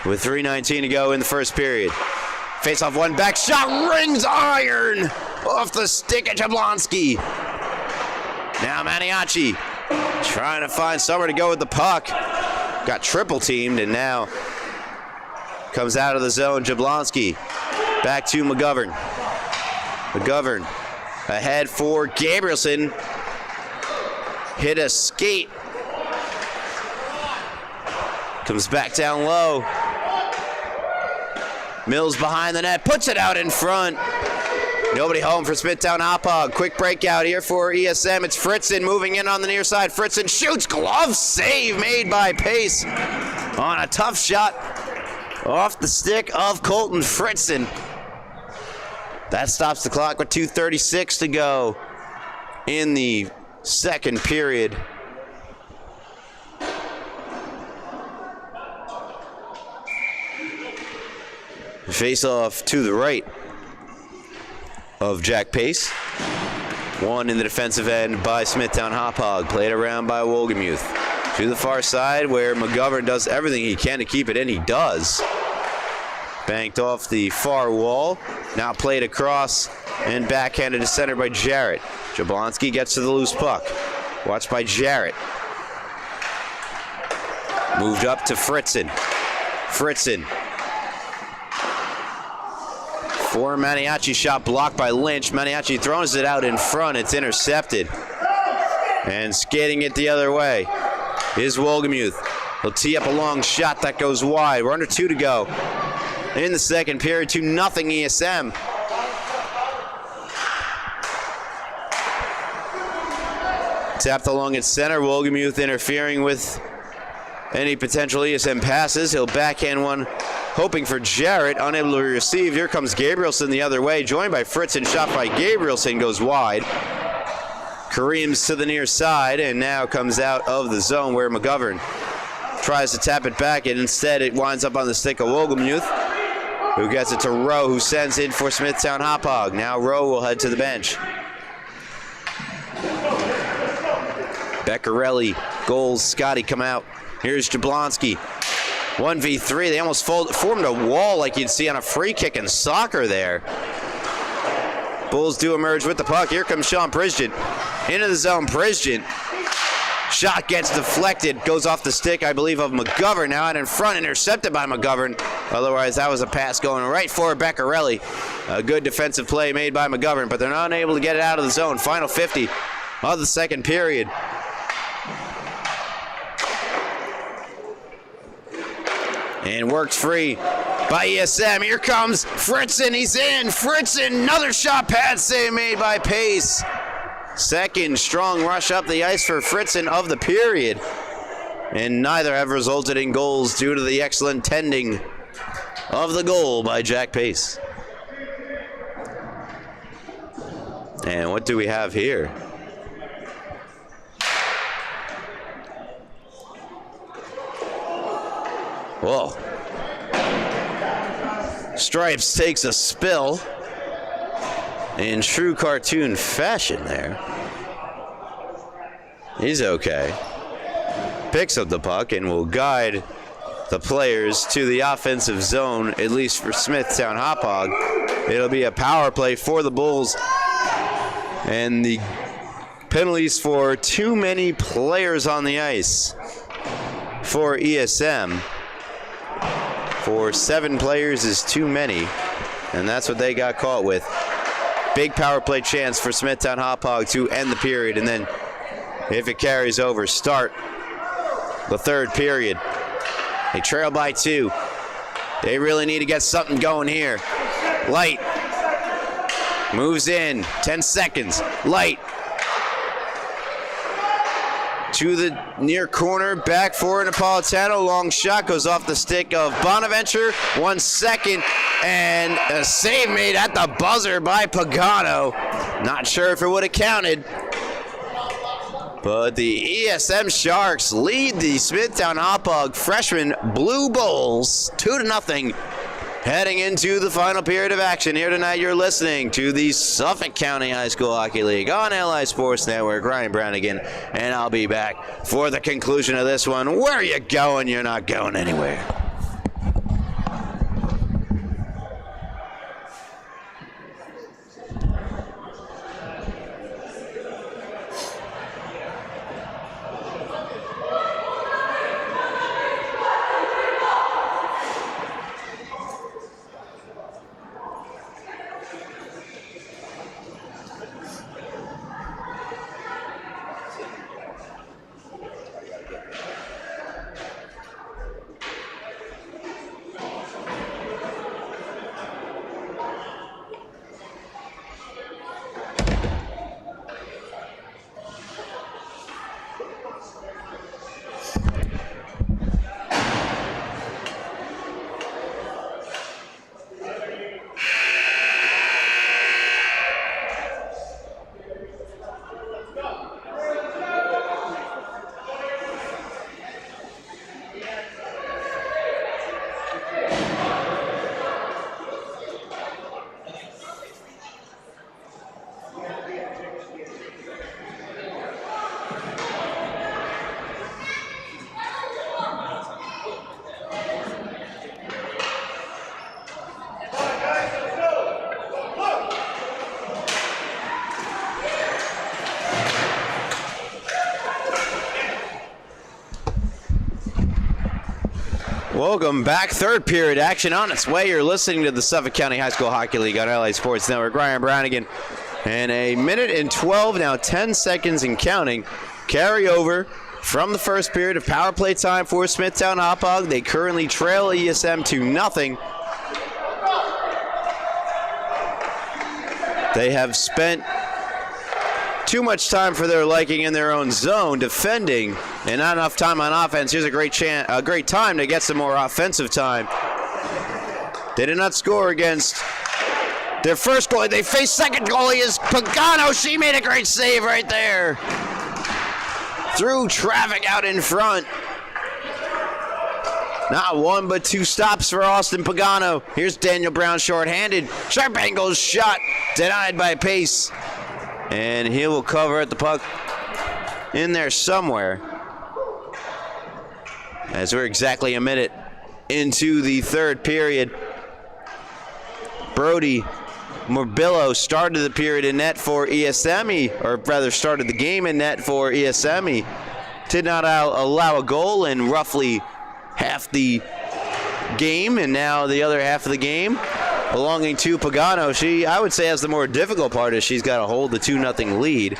with 3:19 to go in the first period. Face-off, one back shot, rings iron off the stick of Jablonski. Now Maniaci trying to find somewhere to go with the puck. Got triple teamed and now comes out of the zone. Jablonski back to McGovern. McGovern ahead for Gabrielson. Hit a skate. Comes back down low. Mills behind the net, puts it out in front. Nobody home for Smithtown Hauppauge. Quick breakout here for ESM. It's Fritzen moving in on the near side. Fritzen shoots, glove save made by Pace on a tough shot off the stick of Colton Fritzen. That stops the clock with 2:36 to go in the second period. Face off to the right of Jack Pace. One in the defensive end by Smithtown Hauppauge. Played around by Wolgemuth. To the far side where McGovern does everything he can to keep it in. He does. Banked off the far wall. Now played across and backhanded to center by Jarrett. Jablonski gets to the loose puck. Watched by Jarrett. Moved up to Fritzen. Fritzen. For Maniaci, shot blocked by Lynch. Maniaci throws it out in front. It's intercepted. And skating it the other way is Wolgemuth. He'll tee up a long shot that goes wide. We're under 2 to go in the second period. 2-0 ESM. Tapped along its center. Wolgemuth interfering with any potential ESM passes. He'll backhand one, hoping for Jarrett. Unable to receive. Here comes Gabrielson the other way. Joined by Fritzen. Shot by Gabrielson goes wide. Kareem's to the near side and now comes out of the zone where McGovern tries to tap it back, and instead it winds up on the stick of Wolgemuth, who gets it to Rowe, who sends in for Smithtown Hauppauge. Now Rowe will head to the bench. Beccarelli, goals, Scotty come out. Here's Jablonski. 1v3, they almost formed a wall like you'd see on a free kick in soccer there. Bulls do emerge with the puck. Here comes Sean Prisgent. Into the zone, Prisgent. Shot gets deflected, goes off the stick, I believe, of McGovern. Now out in front, intercepted by McGovern. Otherwise, that was a pass going right for Beccarelli. A good defensive play made by McGovern, but they're not able to get it out of the zone. Final 50 of the second period. And worked free by ESM. Here comes Fritzen. He's in. Fritzen, another shot pad save made by Pace. Second strong rush up the ice for Fritzen of the period. And neither have resulted in goals due to the excellent tending of the goal by Jack Pace. And what do we have here? Whoa. Stripes takes a spill in true cartoon fashion there. He's okay. Picks up the puck and will guide the players to the offensive zone, at least for Smithtown Hauppauge. It'll be a power play for the Bulls. And the penalties for too many players on the ice. for ESM. For 7 players is too many, and that's what they got caught with. Big power play chance for Smithtown Hauppauge to end the period, and then if it carries over, start the third period. They trail by 2. They really need to get something going here. Light moves in, 10 seconds. Light to the near corner, back for Napolitano. Long shot goes off the stick of Bonaventure. 1 second, and a save made at the buzzer by Pagano. Not sure if it would have counted, but the ESM Sharks lead the Smithtown Hauppauge freshman Blue Bulls 2-0. Heading into the final period of action here tonight, you're listening to the Suffolk County High School Hockey League on LI Sports Network. Ryan Brownigan, and I'll be back for the conclusion of this one. Where are you going? You're not going anywhere. Welcome back. Third period action on its way. You're listening to the Suffolk County High School Hockey League on LA Sports Network. Ryan Brownigan. And 1:12, now 10 seconds and counting. Carry over from the first period of power play time for Smithtown Hauppauge. They currently trail ESM 2-0. They have spent too much time for their liking in their own zone defending, and not enough time on offense. Here's a great time to get some more offensive time. They did not score against their first goalie. They face second goalie is Pagano. She made a great save right there. Through traffic out in front. Not one but 2 stops for Austin Pagano. Here's Daniel Brown shorthanded. Sharp angle shot denied by Pace. And he will cover at the puck in there somewhere. As we're exactly a minute into the third period. Brody Morbillo started the period in net for ESM, or rather started the game in net for ESM. Did not allow a goal in roughly half the game, and now the other half of the game belonging to Pagano. She, I would say, has the more difficult part is she's got to hold the 2-0 lead.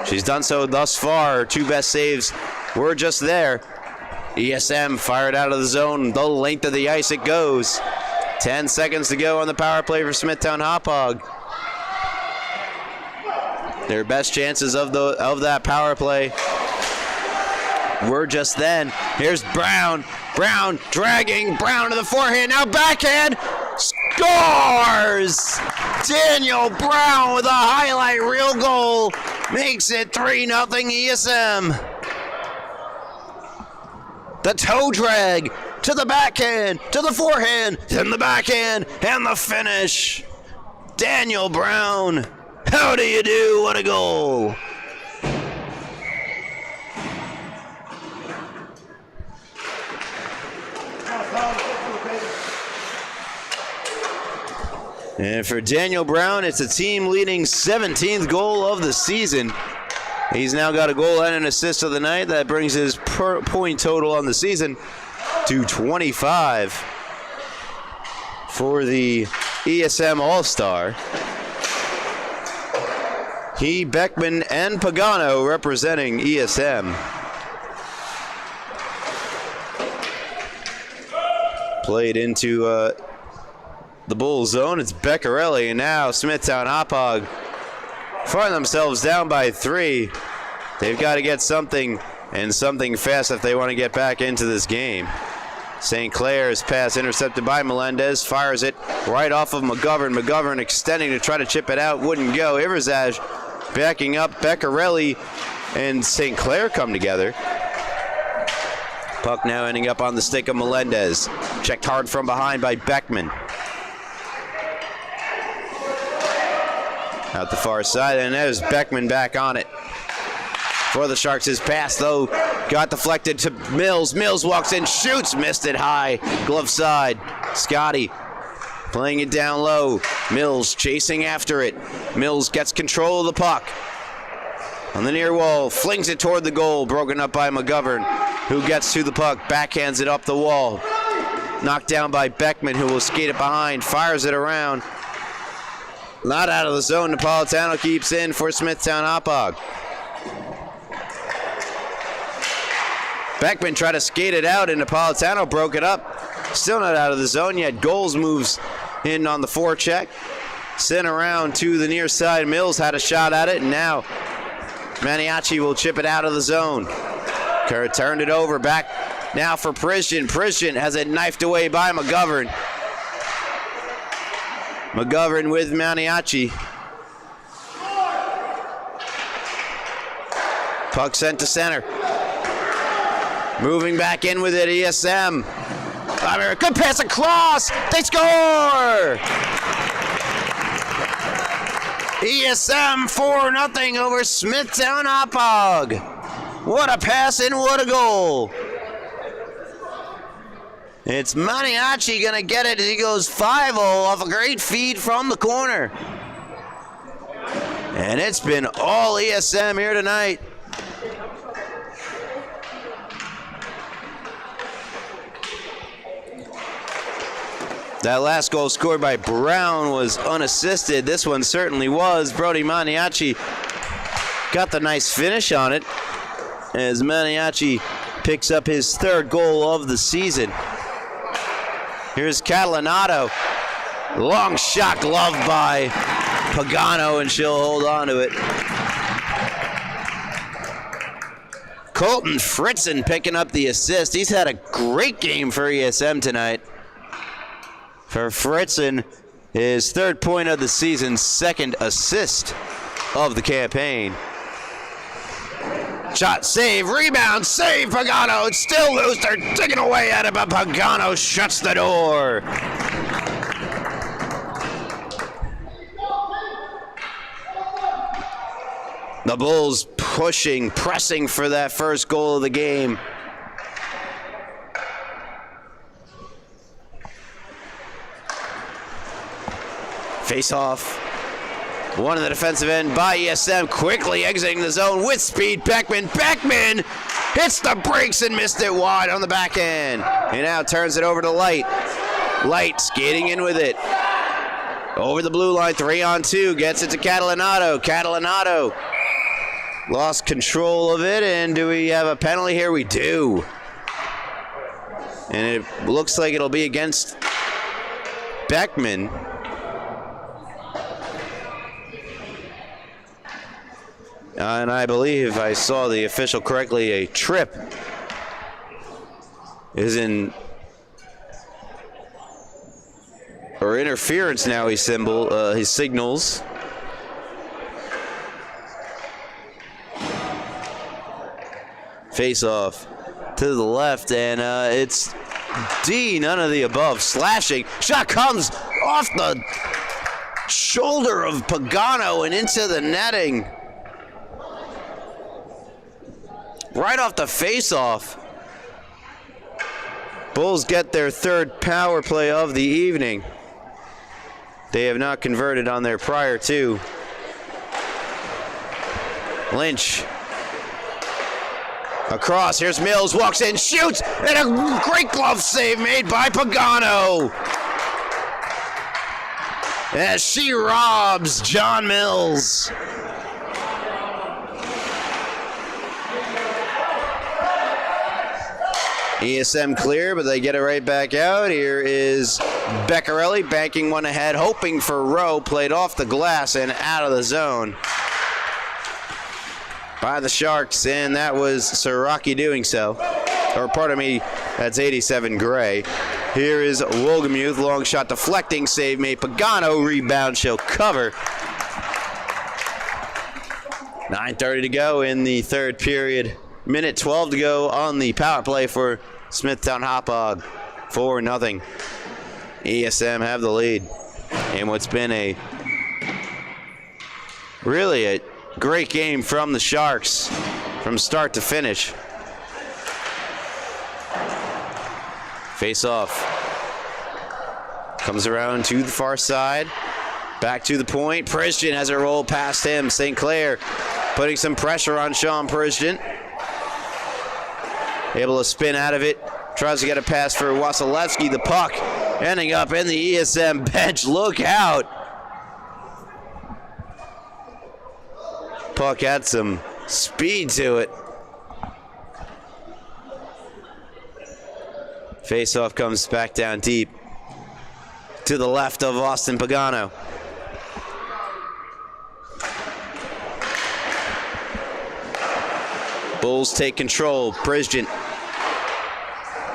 She's done so thus far. Her 2 best saves were just there. ESM fired out of the zone. The length of the ice it goes. 10 seconds to go on the power play for Smithtown Hauppauge. Their best chances of that power play were just then. Here's Brown. Brown dragging Brown to the forehand. Now backhand. Scores! Daniel Brown with a highlight reel goal. Makes it 3-0 ESM. The toe drag to the backhand, to the forehand, then the backhand, and the finish. Daniel Brown. How do you do? What a goal. And for Daniel Brown, it's a team-leading 17th goal of the season. He's now got a goal and an assist of the night. That brings his point total on the season to 25 for the ESM All-Star. He, Beckman, and Pagano representing ESM. Played into the Bull zone. It's Beccarelli, and now Smithtown Hauppauge find themselves down by 3. They've got to get something, and something fast if they want to get back into this game. St. Clair's pass intercepted by Melendez, fires it right off of McGovern. McGovern extending to try to chip it out, wouldn't go. Iverzaj backing up. Beccarelli and St. Clair come together. Puck now ending up on the stick of Melendez. Checked hard from behind by Beckman. Out the far side, and there's Beckman back on it. For the Sharks, his pass, though, got deflected to Mills. Mills walks in, shoots, missed it high. Glove side. Scotty playing it down low. Mills chasing after it. Mills gets control of the puck. On the near wall, flings it toward the goal. Broken up by McGovern, who gets to the puck, backhands it up the wall. Knocked down by Beckman, who will skate it behind, fires it around. Not out of the zone. Napolitano keeps in for Smithtown Hauppauge. Beckman tried to skate it out, and Napolitano broke it up. Still not out of the zone yet. Goals moves in on the forecheck. Sent around to the near side. Mills had a shot at it, and now Maniaci will chip it out of the zone. Kerr turned it over. Back now for Prisian. Prisian has it knifed away by McGovern. McGovern with Maniaci. Puck sent to center. Moving back in with it, ESM. Good pass across. They score! ESM 4-0 over Smithtown Hauppauge. What a pass and what a goal. It's Maniaci going to get it as he goes 5-0 off a great feed from the corner. And it's been all ESM here tonight. That last goal scored by Brown was unassisted. This one certainly was. Brody Maniaci got the nice finish on it as Maniaci picks up his 3rd goal of the season. Here's Catalanato. Long shot gloved by Pagano, and she'll hold on to it. Colton Fritzen picking up the assist. He's had a great game for ESM tonight. For Fritzen, his 3rd point of the season, 2nd assist of the campaign. Shot, save, rebound, save, Pagano. It's still loose. They're digging away at it, but Pagano shuts the door. The Bulls pushing, pressing for that first goal of the game. Face off. One in the defensive end by ESM, quickly exiting the zone with speed. Beckman hits the brakes and missed it wide on the back end. He now turns it over to Light. Light skating in with it. Over the blue line, 3-on-2, gets it to Catalanato. Catalanato lost control of it, and do we have a penalty here? We do. And it looks like it'll be against Beckman. And I believe I saw the official correctly, a trip is in, or interference now he signals. Face off to the left, and it's D, none of the above. Slashing, shot comes off the shoulder of Pagano and into the netting. Right off the face-off. Bulls get their 3rd power play of the evening. They have not converted on their prior 2. Lynch Across, here's Mills, walks in, shoots, and a great glove save made by Pagano. As she robs John Mills. ESM clear, but they get it right back out. Here is Beccarelli banking one ahead, hoping for Rowe, played off the glass and out of the zone by the Sharks, and that was Siraki doing so. Or pardon me, that's 87 Gray. Here is Wolgemuth, long shot deflecting, save made. Pagano, rebound, she'll cover. 9:30 to go in the third period. Minute 12 to go on the power play for Smithtown Hauppauge. 4-0. ESM have the lead. And what's been a great game from the Sharks from start to finish. Face off. Comes around to the far side. Back to the point. Prisgen has it roll past him. St. Clair putting some pressure on Sean Prisgen. Able to spin out of it. Tries to get a pass for Wasilewski. The puck ending up in the ESM bench. Look out. Puck had some speed to it. Face-off comes back down deep to the left of Austin Pagano. Bulls take control. Prisgen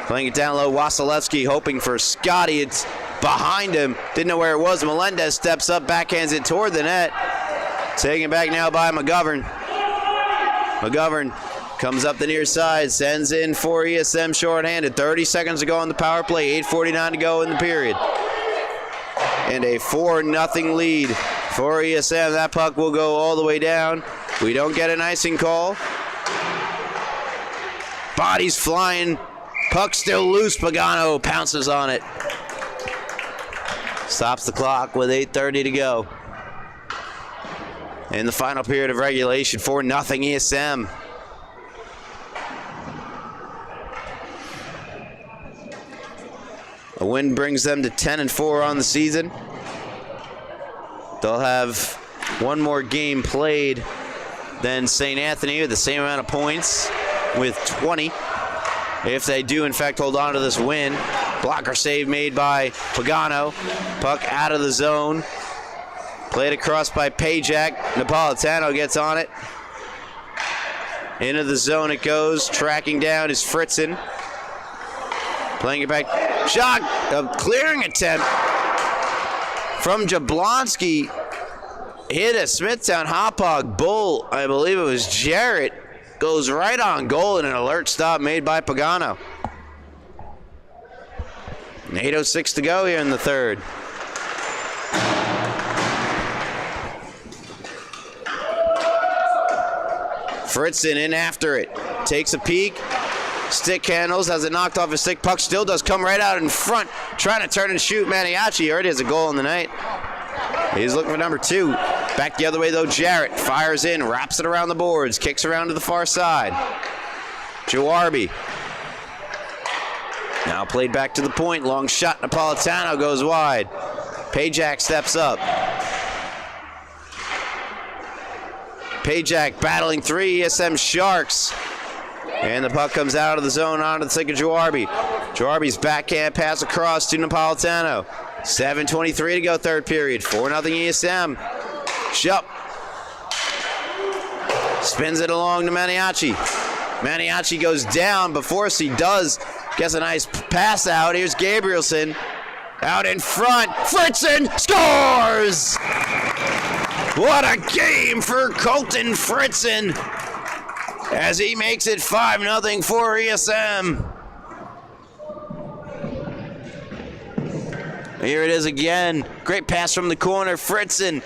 playing it down low. Wasilewski hoping for Scotty. It's behind him. Didn't know where it was. Melendez steps up, backhands it toward the net. Taken back now by McGovern. McGovern comes up the near side, sends in for ESM shorthanded. 30 seconds to go on the power play, 8:49 to go in the period. And a 4-0 lead for ESM. That puck will go all the way down. We don't get an icing call. Bodies flying, puck still loose. Pagano pounces on it. Stops the clock with 8:30 to go. In the final period of regulation, 4-0 ESM. A win brings them to 10-4 on the season. They'll have one more game played than St. Anthony with the same amount of points with 20. If they do, in fact, hold on to this win. Blocker save made by Pagano. Puck out of the zone. Played across by Pajak. Napolitano gets on it. Into the zone it goes. Tracking down is Fritzen. Playing it back. Shot. A clearing attempt from Jablonski. Hit a Smithtown Hauppauge Bull. I believe it was Jarrett. Goes right on goal and an alert stop made by Pagano. 8:06 to go here in the third. Fritzen in after it. Takes a peek. Stick handles, has it knocked off his stick. Puck still does come right out in front. Trying to turn and shoot. Maniaci already has a goal in the night. He's looking for number 2. Back the other way though, Jarrett fires in, wraps it around the boards, kicks around to the far side. Jawarby. Now played back to the point. Long shot. Napolitano goes wide. Pajak steps up. Pajak battling 3 ESM Sharks. And the puck comes out of the zone onto the stick of Jawarby. Jawarby's backhand pass across to Napolitano. 7:23 to go, third period. 4-0 ESM. Shup spins it along to Maniaci. Maniaci goes down. Before he does, gets a nice pass out. Here's Gabrielson out in front. Fritzen scores! What a game for Colton Fritzen as he makes it 5-0 for ESM. Here it is again. Great pass from the corner. Fritzen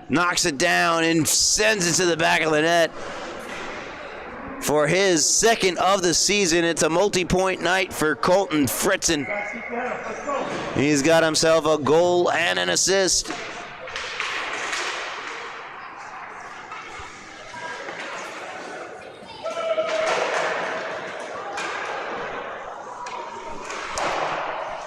knocks it down and sends it to the back of the net for his second of the season. It's a multi-point night for Colton Fritzen. He's got himself a goal and an assist.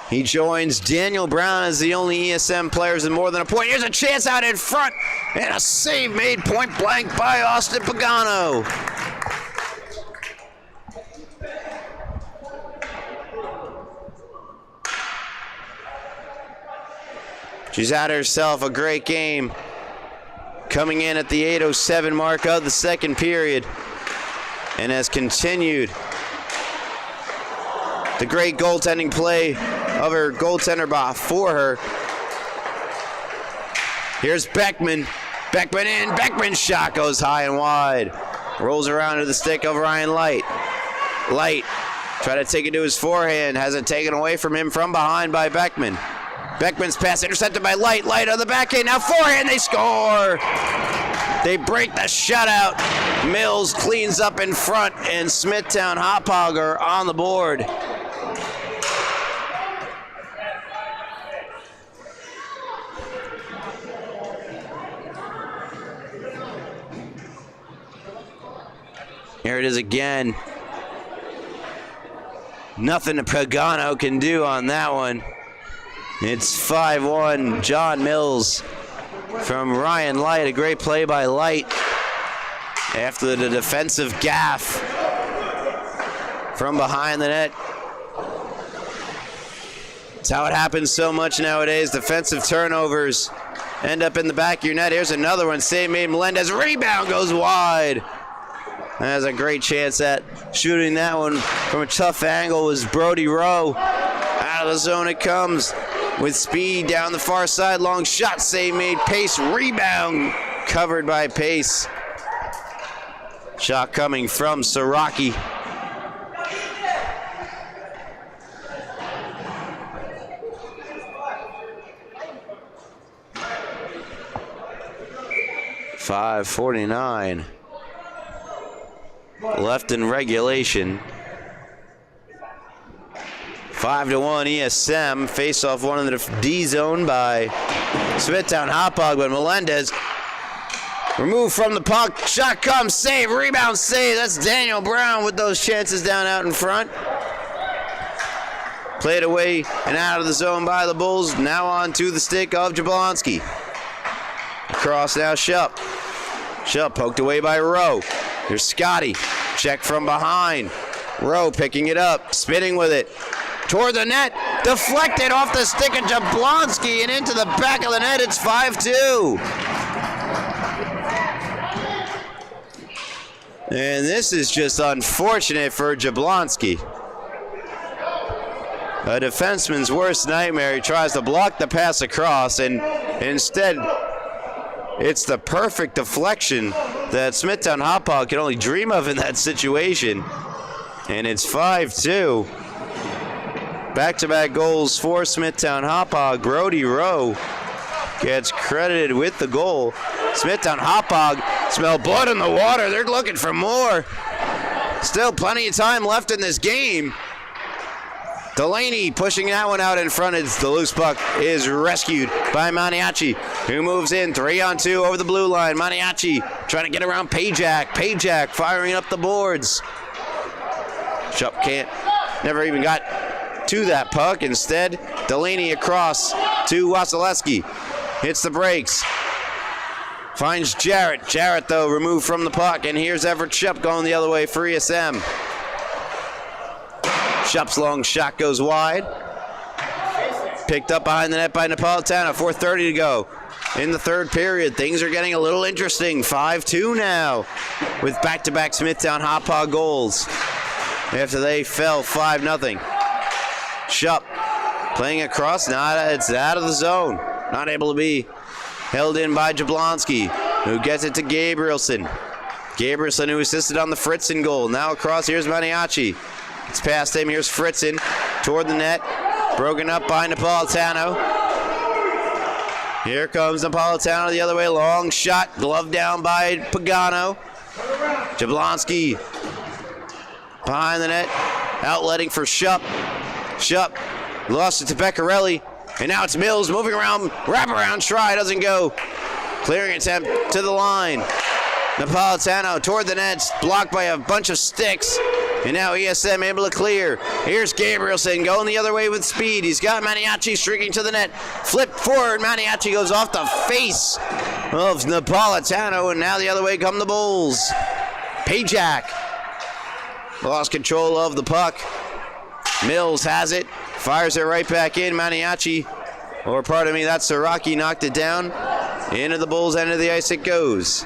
He joins Daniel Brown as the only ESM players in more than a point. Here's a chance out in front, and a save made point blank by Austin Pagano. She's had herself a great game, coming in at the 8:07 mark of the second period, and has continued the great goaltending play of her goaltender for her. Here's Beckman. Beckman in. Beckman's shot goes high and wide. Rolls around to the stick of Ryan Light. Light try to take it to his forehand. Has it taken away from him from behind by Beckman. Beckman's pass intercepted by Light. Light on the backhand. Now forehand. They score. They break the shutout. Mills cleans up in front, and Smithtown Hauppauge are on the board. Here it is again. Nothing Pagano can do on that one. It's 5-1. John Mills from Ryan Light. A great play by Light after the defensive gaff from behind the net. It's how it happens so much nowadays. Defensive turnovers end up in the back of your net. Here's another one. Save made. Melendez. Rebound goes wide. Has a great chance at shooting that one from a tough angle was Brody Rowe. Out of the zone it comes with speed down the far side. Long shot save made. Pace rebound covered by Pace. Shot coming from Siraki. .549 left in regulation. 5-1 ESM. Face off one in the D zone by Smithtown Hauppauge, but Melendez removed from the puck. Shot comes, save, rebound, save. That's Daniel Brown with those chances down out in front. Played away and out of the zone by the Bulls. Now on to the stick of Jablonski. Across now, Shupp. Shupp poked away by Rowe. Here's Scotty. Check from behind. Rowe picking it up, spinning with it. Toward the net. Deflected off the stick of Jablonski and into the back of the net. It's 5-2. And this is just unfortunate for Jablonski. A defenseman's worst nightmare. He tries to block the pass across, and instead it's the perfect deflection that Smithtown Hauppauge can only dream of in that situation. And it's 5-2. Back-to-back goals for Smithtown Hauppauge. Brody Rowe gets credited with the goal. Smithtown Hauppauge smell blood in the water. They're looking for more. Still plenty of time left in this game. Delaney pushing that one out in front as the loose puck is rescued by Maniaci, who moves in 3-on-2 over the blue line. Maniaci trying to get around Pajak. Pajak firing up the boards. Shupp never even got to that puck. Instead, Delaney across to Wasilewski. Hits the brakes. Finds Jarrett. Jarrett, though, removed from the puck. And here's Everett Shupp going the other way for ESM. Shupp's long shot goes wide. Picked up behind the net by Napolitano. 4:30 to go in the third period. Things are getting a little interesting. 5-2 now with back-to-back Smithtown Hauppauge goals after they fell 5-0. Shupp playing across. It's out of the zone. Not able to be held in by Jablonski, who gets it to Gabrielson. Gabrielson, who assisted on the Fritzen goal. Now across, here's Maniaci. It's past him. Here's Fritzen toward the net. Broken up by Napolitano. Here comes Napolitano the other way. Long shot. Glove down by Pagano. Jablonski behind the net. Outletting for Shupp. Shupp lost it to Beccarelli. And now it's Mills moving around. Wraparound try. Doesn't go. Clearing attempt to the line. Napolitano toward the net. Blocked by a bunch of sticks. And now ESM able to clear. Here's Gabrielson going the other way with speed. He's got Maniaci streaking to the net. Flip forward. Maniaci goes off the face of Napolitano, and now the other way come the Bulls. Pajak lost control of the puck. Mills has it. Fires it right back in. Maniaci, or pardon me, that's Siraki, knocked it down. Into the Bulls' end of the ice it goes.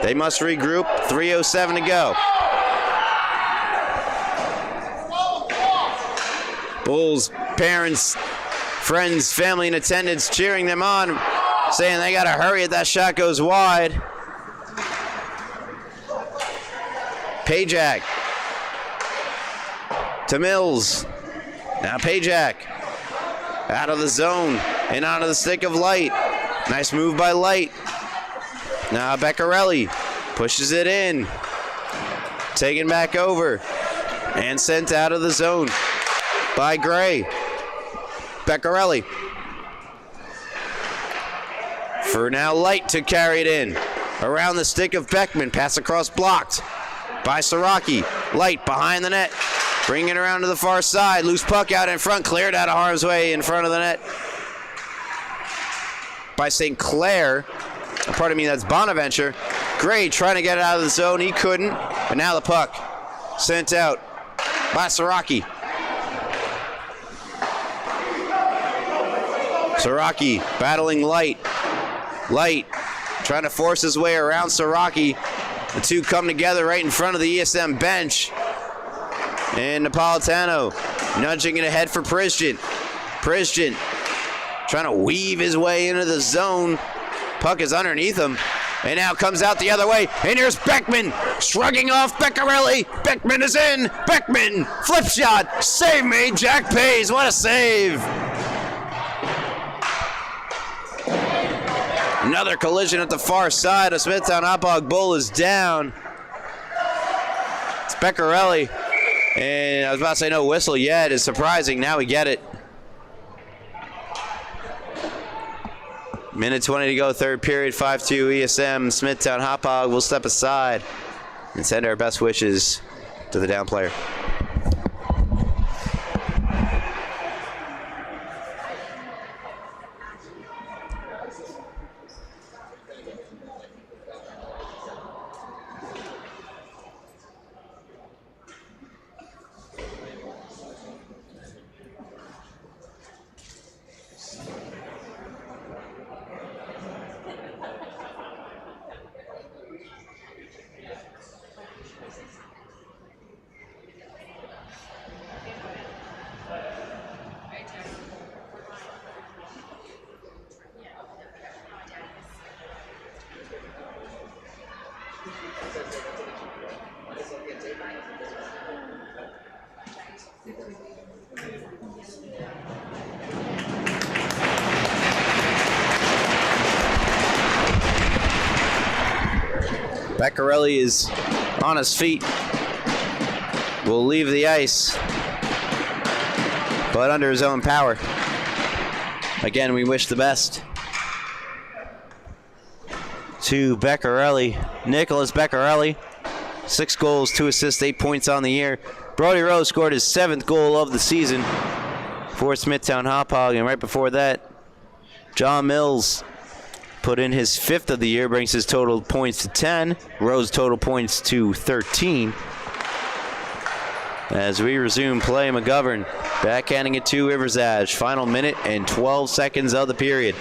They must regroup. 3:07 to go. Bulls, parents, friends, family, and attendants cheering them on, saying they got to hurry if that shot goes wide. Pajak to Mills. Now Pajak out of the zone and onto the stick of Light. Nice move by Light. Now Beccarelli pushes it in. Taken back over and sent out of the zone by Gray. Beccarelli. For now Light to carry it in. Around the stick of Beckman. Pass across blocked by Siraki. Light behind the net. Bringing it around to the far side. Loose puck out in front. Cleared out of harm's way in front of the net by St. Clair. Pardon me, that's Bonaventure. Gray trying to get it out of the zone. He couldn't. But now the puck sent out by Siraki. Siraki battling Light. Light trying to force his way around Siraki. The two come together right in front of the ESM bench. And Napolitano nudging it ahead for Prizgent. Prizgent trying to weave his way into the zone. Puck is underneath him. And now comes out the other way. And here's Beckman shrugging off Beccarelli. Beckman is in. Beckman, flip shot. Save made. Jack Pays. What a save. Another collision at the far side. A Smithtown Hauppauge Bull is down. It's Beccarelli. And I was about to say no whistle yet. It's surprising. Now we get it. Minute 20 to go, third period, 5-2 ESM. Smithtown Hauppauge will step aside and send our best wishes to the down player. Beccarelli is on his feet. Will leave the ice, but under his own power. Again, we wish the best to Beccarelli. Nicholas Beccarelli, 6 goals, 2 assists, 8 points on the year. Brody Rose scored his 7th goal of the season for Smithtown Hauppauge, and right before that, John Mills put in his 5th of the year, brings his total points to 10. Rose total points to 13. As we resume play, McGovern backhanding it to Riversage. Final minute and 12 seconds of the period.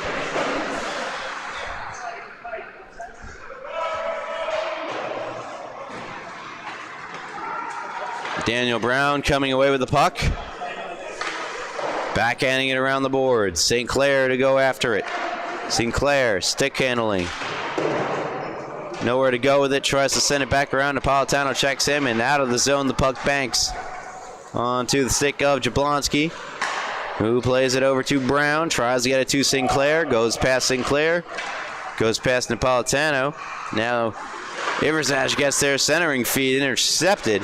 Daniel Brown coming away with the puck. Backhanding it around the boards. St. Clair to go after it. Sinclair, stick handling. Nowhere to go with it. Tries to send it back around. Napolitano checks him, and out of the zone, the puck banks onto the stick of Jablonski, who plays it over to Brown. Tries to get it to Sinclair. Goes past Sinclair. Goes past Napolitano. Now, Iversage gets their centering feed intercepted.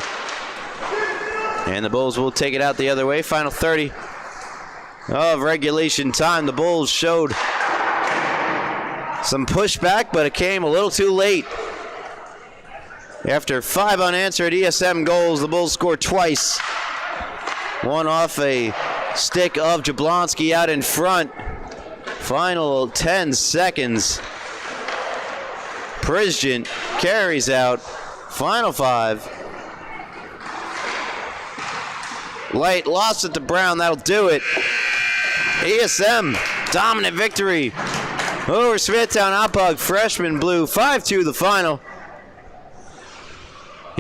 And the Bulls will take it out the other way. Final 30 of regulation time. The Bulls showed some pushback, but it came a little too late. After 5 unanswered ESM goals, the Bulls scored twice. One off a stick of Jablonski out in front. Final 10 seconds. Prizgent carries out. Final 5. Light lost it to Brown. That'll do it. ESM dominant victory over Smithtown Hauppauge. Freshman blue 5-2 the final.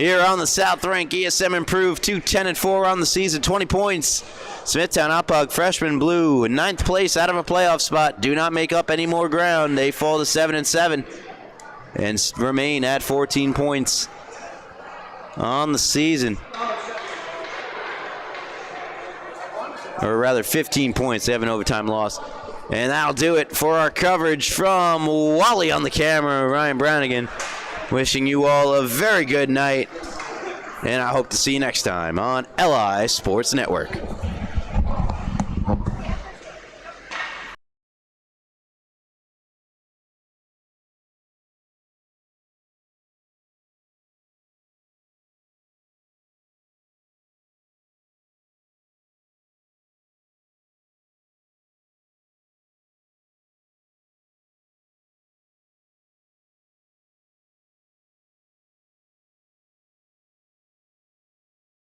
Here on the South Rink, ESM improved to 10-4 on the season, 20 points. Smithtown Hauppauge, freshman blue, in 9th place out of a playoff spot. Do not make up any more ground. They fall to 7-7 and remain at 14 points on the season. Or rather 15 points. They have an overtime loss. And that'll do it for our coverage from Wally on the camera, Ryan Brownigan. Wishing you all a very good night, and I hope to see you next time on LI Sports Network.